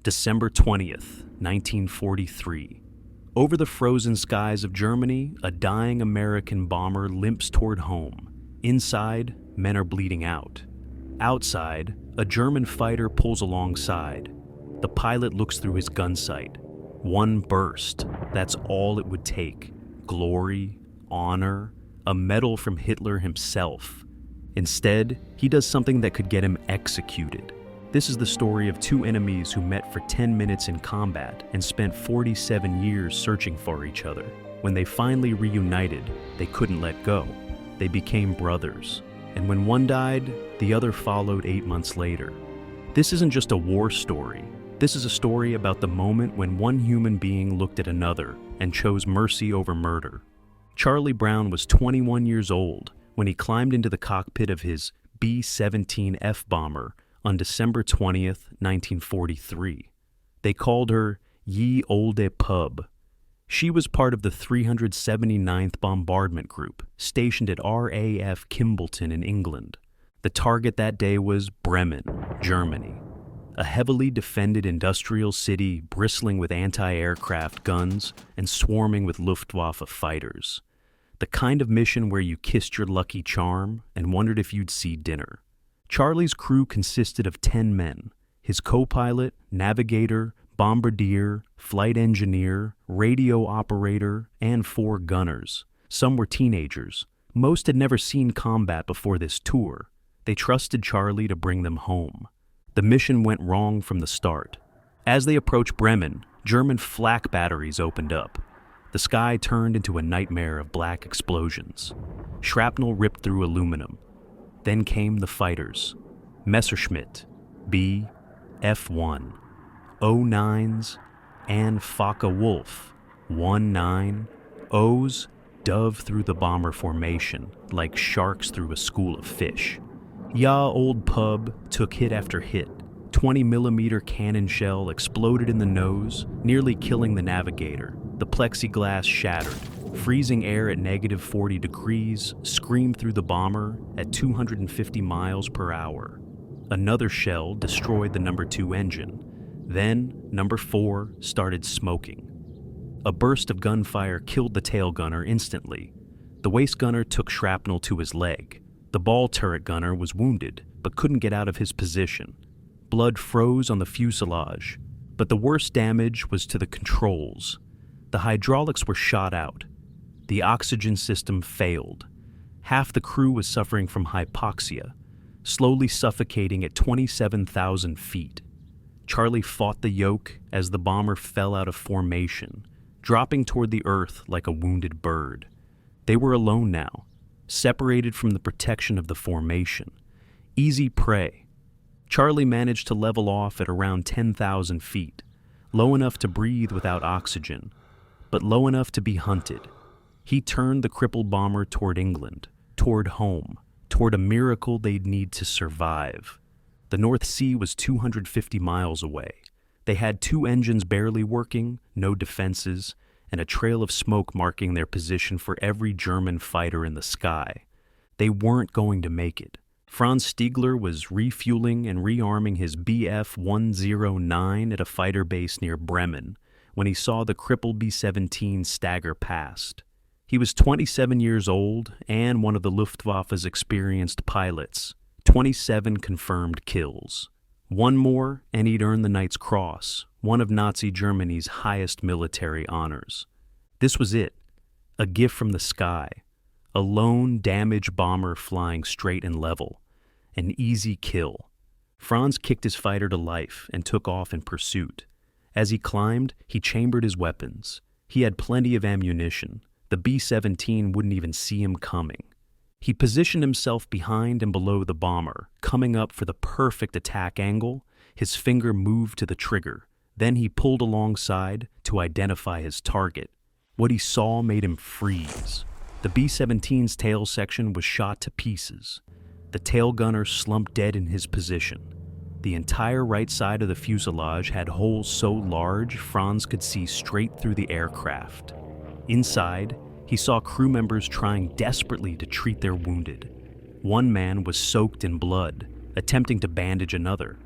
December 20th, 1943. Over the frozen skies of Germany, a dying American bomber limps toward home. Inside, men are bleeding out. Outside, a German fighter pulls alongside. The pilot looks through his gun sight. One burst, that's all it would take. Glory, honor, a medal from Hitler himself. Instead, he does something that could get him executed. This is the story of two enemies who met for 10 minutes in combat and spent 47 years searching for each other. When they finally reunited, they couldn't let go. They became brothers. And when one died, the other followed 8 months later. This isn't just a war story. This is a story about the moment when one human being looked at another and chose mercy over murder. Charlie Brown was 21 years old when he climbed into the cockpit of his B-17 F-bomber on December 20th, 1943. They called her Ye Olde Pub. She was part of the 379th Bombardment Group, stationed at RAF Kimballton in England. The target that day was Bremen, Germany, a heavily defended industrial city bristling with anti-aircraft guns and swarming with Luftwaffe fighters. The kind of mission where you kissed your lucky charm and wondered if you'd see dinner. Charlie's crew consisted of 10 men: his co-pilot, navigator, bombardier, flight engineer, radio operator, and 4 gunners. Some were teenagers. Most had never seen combat before this tour. They trusted Charlie to bring them home. The mission went wrong from the start. As they approached Bremen, German flak batteries opened up. The sky turned into a nightmare of black explosions. Shrapnel ripped through aluminum. Then came the fighters. Messerschmitt, B, F-1, O-9s, and Focke-Wulf, 1-9. O's dove through the bomber formation like sharks through a school of fish. Ya Old Pub took hit after hit. 20mm cannon shell exploded in the nose, nearly killing the navigator. The plexiglass shattered. Freezing air at -40 degrees screamed through the bomber at 250 miles per hour. Another shell destroyed the number 2 engine. Then, number 4 started smoking. A burst of gunfire killed the tail gunner instantly. The waist gunner took shrapnel to his leg. The ball turret gunner was wounded, but couldn't get out of his position. Blood froze on the fuselage, but the worst damage was to the controls. The hydraulics were shot out. The oxygen system failed. Half the crew was suffering from hypoxia, slowly suffocating at 27,000 feet. Charlie fought the yoke as the bomber fell out of formation, dropping toward the earth like a wounded bird. They were alone now, separated from the protection of the formation. Easy prey. Charlie managed to level off at around 10,000 feet, low enough to breathe without oxygen, but low enough to be hunted. He turned the crippled bomber toward England, toward home, toward a miracle they'd need to survive. The North Sea was 250 miles away. They had 2 engines barely working, no defenses, and a trail of smoke marking their position for every German fighter in the sky. They weren't going to make it. Franz Stigler was refueling and rearming his Bf-109 at a fighter base near Bremen when he saw the crippled B-17 stagger past. He was 27 years old and one of the Luftwaffe's experienced pilots. 27 confirmed kills. One more, and he'd earn the Knight's Cross, one of Nazi Germany's highest military honors. This was it, a gift from the sky, a lone damaged bomber flying straight and level, an easy kill. Franz kicked his fighter to life and took off in pursuit. As he climbed, he chambered his weapons. He had plenty of ammunition. The B-17 wouldn't even see him coming. He positioned himself behind and below the bomber, coming up for the perfect attack angle. His finger moved to the trigger. Then he pulled alongside to identify his target. What he saw made him freeze. The B-17's tail section was shot to pieces. The tail gunner slumped dead in his position. The entire right side of the fuselage had holes so large Franz could see straight through the aircraft. Inside, he saw crew members trying desperately to treat their wounded. One man was soaked in blood, attempting to bandage another.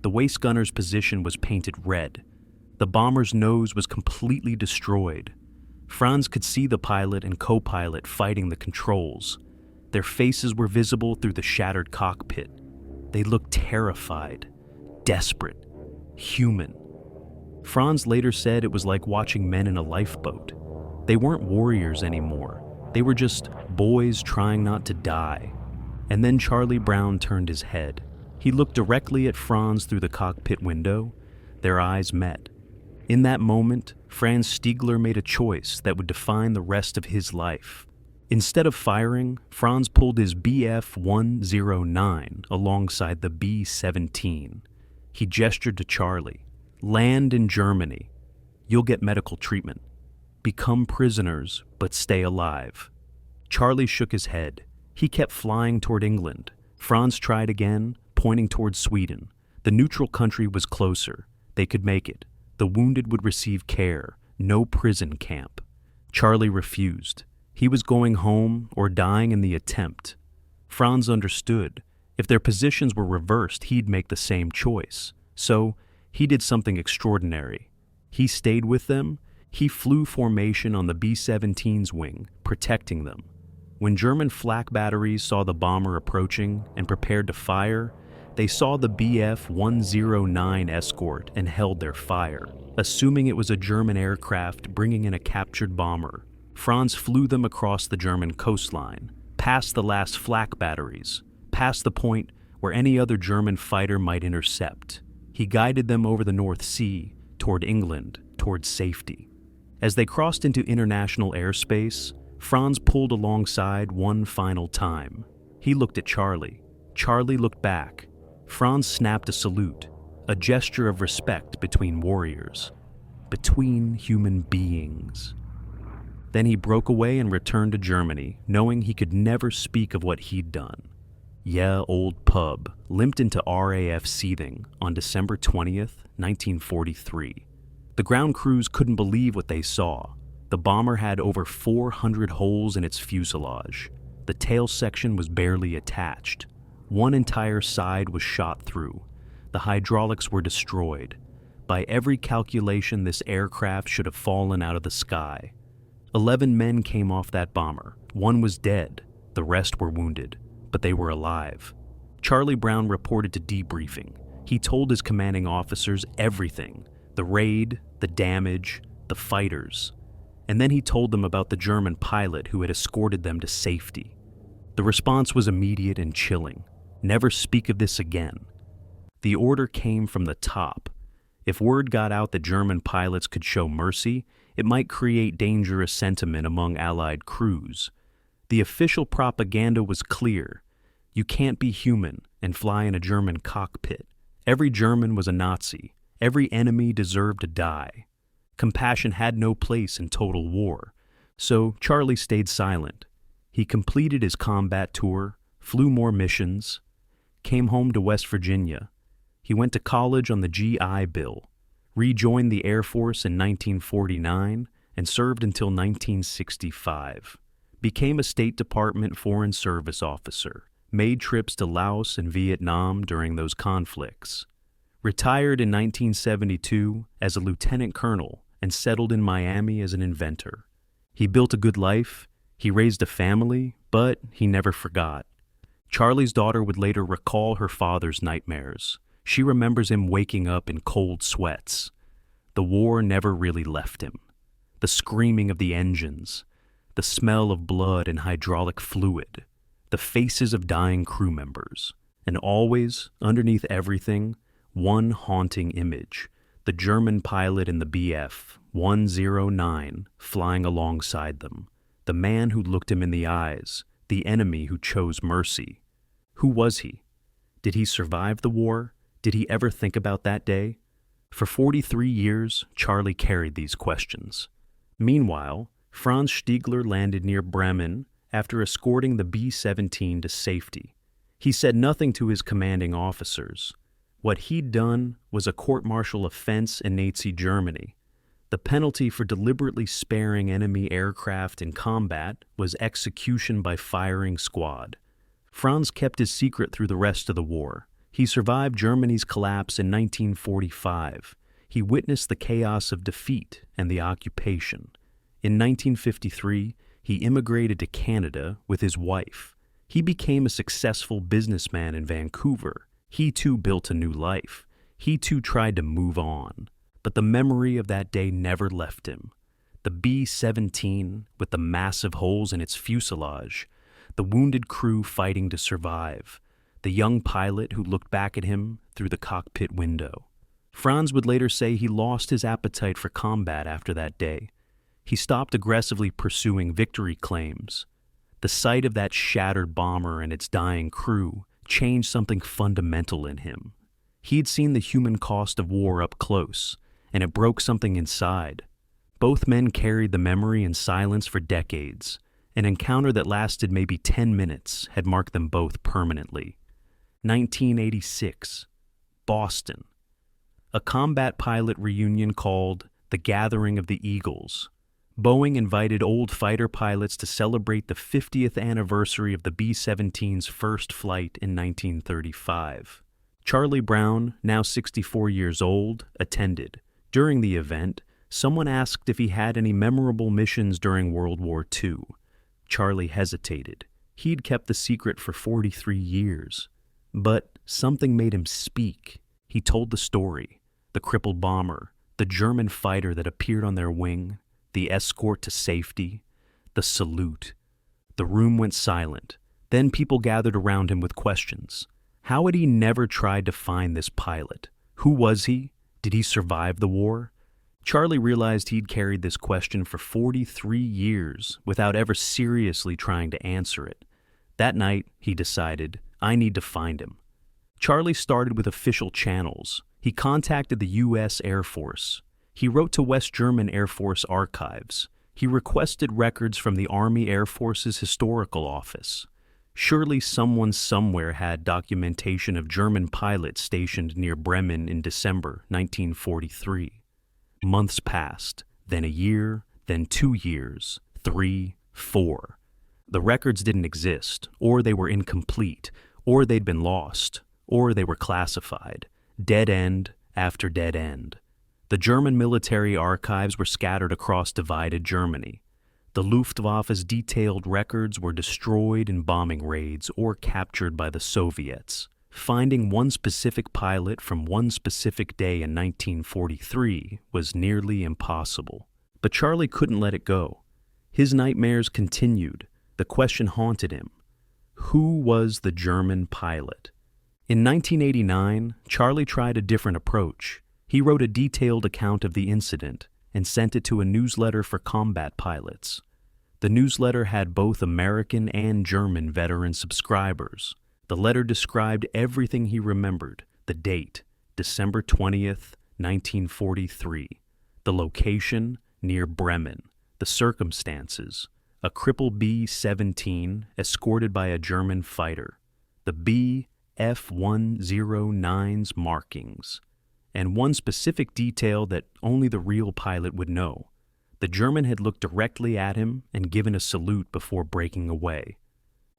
The waist gunner's position was painted red. The bomber's nose was completely destroyed. Franz could see the pilot and co-pilot fighting the controls. Their faces were visible through the shattered cockpit. They looked terrified, desperate, human. Franz later said it was like watching men in a lifeboat. They weren't warriors anymore. They were just boys trying not to die. And then Charlie Brown turned his head. He looked directly at Franz through the cockpit window. Their eyes met. In that moment, Franz Stigler made a choice that would define the rest of his life. Instead of firing, Franz pulled his BF-109 alongside the B-17. He gestured to Charlie. "Land in Germany. You'll get medical treatment. Become prisoners, but stay alive." Charlie shook his head. He kept flying toward England. Franz tried again, pointing toward Sweden. The neutral country was closer. They could make it. The wounded would receive care. No prison camp. Charlie refused. He was going home or dying in the attempt. Franz understood. If their positions were reversed, he'd make the same choice. So, he did something extraordinary. He stayed with them. He flew formation on the B-17's wing, protecting them. When German flak batteries saw the bomber approaching and prepared to fire, they saw the BF-109 escort and held their fire, assuming it was a German aircraft bringing in a captured bomber. Franz flew them across the German coastline, past the last flak batteries, past the point where any other German fighter might intercept. He guided them over the North Sea, toward England, toward safety. As they crossed into international airspace, Franz pulled alongside one final time. He looked at Charlie. Charlie looked back. Franz snapped a salute, a gesture of respect between warriors, between human beings. Then he broke away and returned to Germany, knowing he could never speak of what he'd done. Yeah, old pub limped into RAF seething on December 20th, 1943. The ground crews couldn't believe what they saw. The bomber had over 400 holes in its fuselage. The tail section was barely attached. One entire side was shot through. The hydraulics were destroyed. By every calculation, this aircraft should have fallen out of the sky. 11 men came off that bomber. One was dead. The rest were wounded, but they were alive. Charlie Brown reported to debriefing. He told his commanding officers everything: the raid, the damage, the fighters. And then he told them about the German pilot who had escorted them to safety. The response was immediate and chilling. Never speak of this again. The order came from the top. If word got out that German pilots could show mercy, it might create dangerous sentiment among Allied crews. The official propaganda was clear. You can't be human and fly in a German cockpit. Every German was a Nazi. Every enemy deserved to die. Compassion had no place in total war. So Charlie stayed silent. He completed his combat tour, flew more missions, came home to West Virginia. He went to college on the GI Bill, rejoined the Air Force in 1949, and served until 1965. Became a State Department Foreign Service officer, made trips to Laos and Vietnam during those conflicts. Retired in 1972 as a lieutenant colonel and settled in Miami as an inventor. He built a good life, he raised a family, but he never forgot. Charlie's daughter would later recall her father's nightmares. She remembers him waking up in cold sweats. The war never really left him. The screaming of the engines, the smell of blood and hydraulic fluid, the faces of dying crew members, and always, underneath everything, one haunting image: the German pilot in the BF-109 flying alongside them, the man who looked him in the eyes, the enemy who chose mercy. Who was he? Did he survive the war? Did he ever think about that day? For 43 years, Charlie carried these questions. Meanwhile, Franz Stigler landed near Bremen after escorting the B-17 to safety. He said nothing to his commanding officers. What he'd done was a court-martial offense in Nazi Germany. The penalty for deliberately sparing enemy aircraft in combat was execution by firing squad. Franz kept his secret through the rest of the war. He survived Germany's collapse in 1945. He witnessed the chaos of defeat and the occupation. In 1953, he immigrated to Canada with his wife. He became a successful businessman in Vancouver. He too built a new life. He too tried to move on. But the memory of that day never left him. The B-17, with the massive holes in its fuselage, the wounded crew fighting to survive, the young pilot who looked back at him through the cockpit window. Franz would later say he lost his appetite for combat after that day. He stopped aggressively pursuing victory claims. The sight of that shattered bomber and its dying crew changed something fundamental in him. He'd seen the human cost of war up close, and it broke something inside. Both men carried the memory in silence for decades. An encounter that lasted maybe 10 minutes had marked them both permanently. 1986, Boston. A combat pilot reunion called The Gathering of the Eagles. Boeing invited old fighter pilots to celebrate the 50th anniversary of the B-17's first flight in 1935. Charlie Brown, now 64 years old, attended. During the event, someone asked if he had any memorable missions during World War II. Charlie hesitated. He'd kept the secret for 43 years. But something made him speak. He told the story. The crippled bomber, the German fighter that appeared on their wing, the escort to safety, the salute. The room went silent. Then people gathered around him with questions. How had he never tried to find this pilot? Who was he? Did he survive the war? Charlie realized he'd carried this question for 43 years without ever seriously trying to answer it. That night, he decided, I need to find him. Charlie started with official channels. He contacted the U.S. Air Force. He wrote to West German Air Force archives. He requested records from the Army Air Force's historical office. Surely someone somewhere had documentation of German pilots stationed near Bremen in December 1943. Months passed, then a year, then 2 years, 3, 4. The records didn't exist, or they were incomplete, or they'd been lost, or they were classified. Dead end after dead end. The German military archives were scattered across divided Germany. The Luftwaffe's detailed records were destroyed in bombing raids or captured by the Soviets. Finding one specific pilot from one specific day in 1943 was nearly impossible. But Charlie couldn't let it go. His nightmares continued. The question haunted him. Who was the German pilot? In 1989, Charlie tried a different approach. He wrote a detailed account of the incident and sent it to a newsletter for combat pilots. The newsletter had both American and German veteran subscribers. The letter described everything he remembered: the date, December 20th, 1943, the location, near Bremen, the circumstances, a crippled B-17 escorted by a German fighter, the F-109's markings, and one specific detail that only the real pilot would know. The German had looked directly at him and given a salute before breaking away.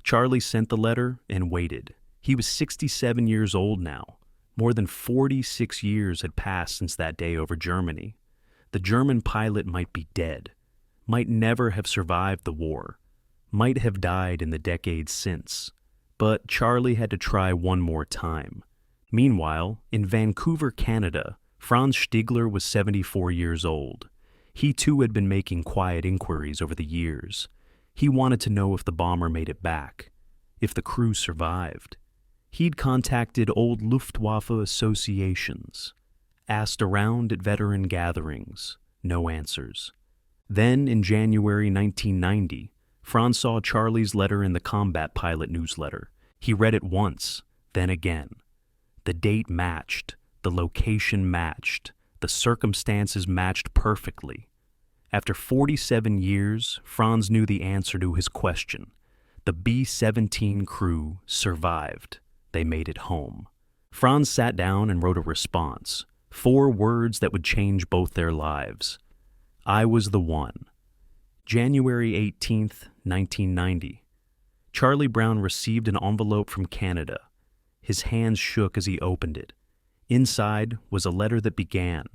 Charlie sent the letter and waited. He was 67 years old now. More than 46 years had passed since that day over Germany. The German pilot might be dead, might never have survived the war, might have died in the decades since. But Charlie had to try one more time. Meanwhile, in Vancouver, Canada, Franz Stigler was 74 years old. He too had been making quiet inquiries over the years. He wanted to know if the bomber made it back, if the crew survived. He'd contacted old Luftwaffe associations, asked around at veteran gatherings, no answers. Then, in January 1990, Franz saw Charlie's letter in the Combat Pilot newsletter. He read it once, then again. The date matched, the location matched, the circumstances matched perfectly. After 47 years, Franz knew the answer to his question. The B-17 crew survived. They made it home. Franz sat down and wrote a response, 4 words that would change both their lives. I was the one. January 18th, 1990. Charlie Brown received an envelope from Canada. His hands shook as he opened it. Inside was a letter that began,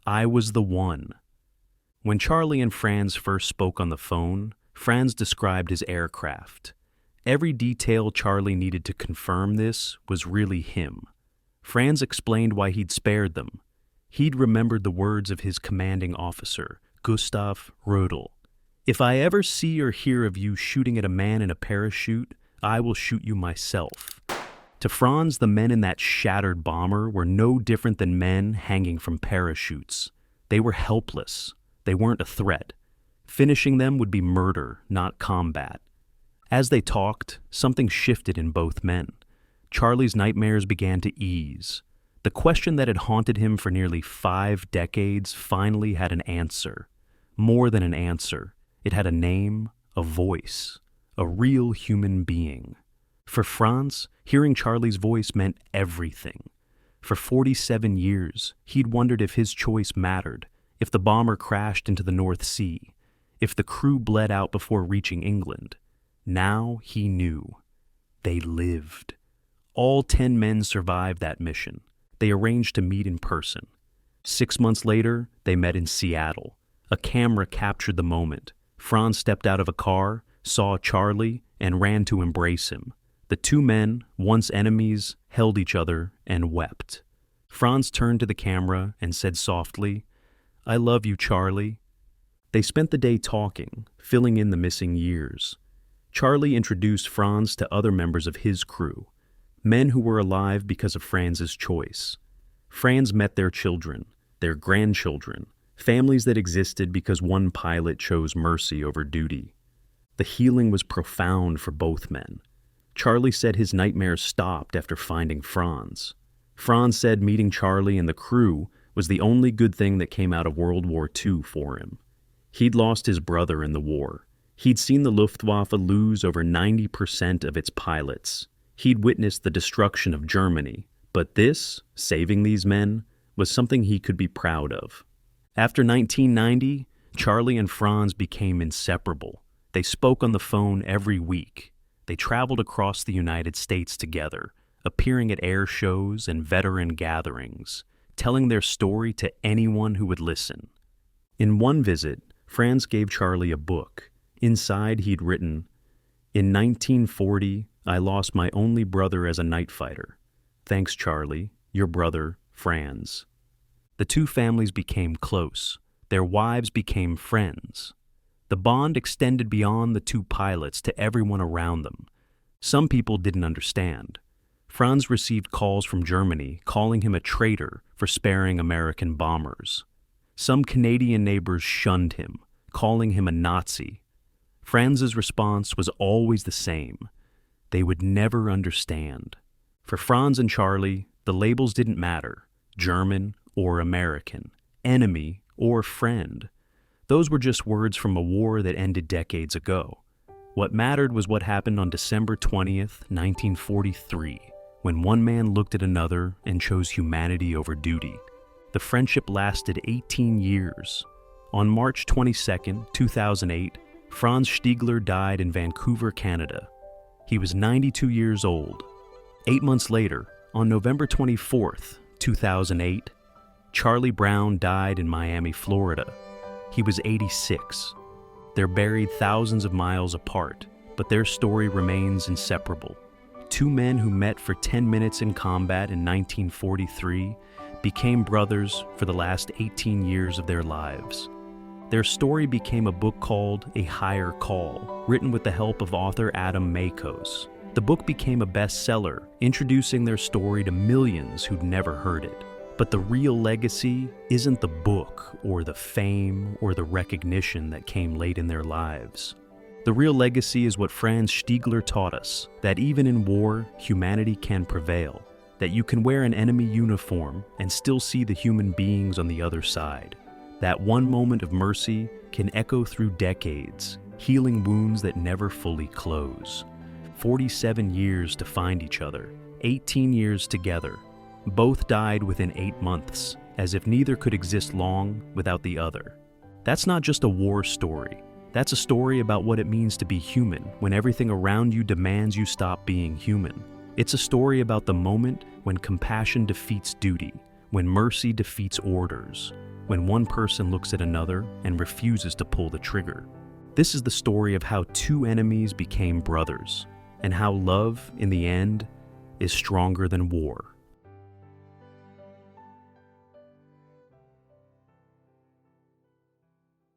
"I was the one." When Charlie and Franz first spoke on the phone, Franz described his aircraft. Every detail Charlie needed to confirm this was really him. Franz explained why he'd spared them. He'd remembered the words of his commanding officer, Gustav Rödel. "If I ever see or hear of you shooting at a man in a parachute, I will shoot you myself." To Franz, the men in that shattered bomber were no different than men hanging from parachutes. They were helpless. They weren't a threat. Finishing them would be murder, not combat. As they talked, something shifted in both men. Charlie's nightmares began to ease. The question that had haunted him for nearly 5 decades finally had an answer. More than an answer, it had a name, a voice, a real human being. For Franz, hearing Charlie's voice meant everything. For 47 years, he'd wondered if his choice mattered, if the bomber crashed into the North Sea, if the crew bled out before reaching England. Now he knew. They lived. All 10 men survived that mission. They arranged to meet in person. 6 months later, they met in Seattle. A camera captured the moment. Franz stepped out of a car, saw Charlie, and ran to embrace him. The 2 men, once enemies, held each other and wept. Franz turned to the camera and said softly, "I love you, Charlie." They spent the day talking, filling in the missing years. Charlie introduced Franz to other members of his crew, men who were alive because of Franz's choice. Franz met their children, their grandchildren, families that existed because one pilot chose mercy over duty. The healing was profound for both men. Charlie said his nightmares stopped after finding Franz. Franz said meeting Charlie and the crew was the only good thing that came out of World War II for him. He'd lost his brother in the war. He'd seen the Luftwaffe lose over 90% of its pilots. He'd witnessed the destruction of Germany. But this, saving these men, was something he could be proud of. After 1990, Charlie and Franz became inseparable. They spoke on the phone every week. They traveled across the United States together, appearing at air shows and veteran gatherings, telling their story to anyone who would listen. In one visit, Franz gave Charlie a book. Inside, he'd written, "In 1940, I lost my only brother as a night fighter. Thanks, Charlie, your brother, Franz." The 2 families became close. Their wives became friends. The bond extended beyond the 2 pilots to everyone around them. Some people didn't understand. Franz received calls from Germany calling him a traitor for sparing American bombers. Some Canadian neighbors shunned him, calling him a Nazi. Franz's response was always the same. They would never understand. For Franz and Charlie, the labels didn't matter, German or American, enemy or friend. Those were just words from a war that ended decades ago. What mattered was what happened on December 20th, 1943, when one man looked at another and chose humanity over duty. The friendship lasted 18 years. On March 22, 2008, Franz Stigler died in Vancouver, Canada. He was 92 years old. 8 months later, on November 24th, 2008, Charlie Brown died in Miami, Florida. He was 86. They're buried thousands of miles apart, but their story remains inseparable. 2 men who met for 10 minutes in combat in 1943 became brothers for the last 18 years of their lives. Their story became a book called A Higher Call, written with the help of author Adam Makos. The book became a bestseller, introducing their story to millions who'd never heard it. But the real legacy isn't the book or the fame or the recognition that came late in their lives. The real legacy is what Franz Stigler taught us, that even in war, humanity can prevail, that you can wear an enemy uniform and still see the human beings on the other side. That one moment of mercy can echo through decades, healing wounds that never fully close. 47 years to find each other, 18 years together. Both died within 8 months, as if neither could exist long without the other. That's not just a war story. That's a story about what it means to be human when everything around you demands you stop being human. It's a story about the moment when compassion defeats duty, when mercy defeats orders, when one person looks at another and refuses to pull the trigger. This is the story of how two enemies became brothers, and how love, in the end, is stronger than war.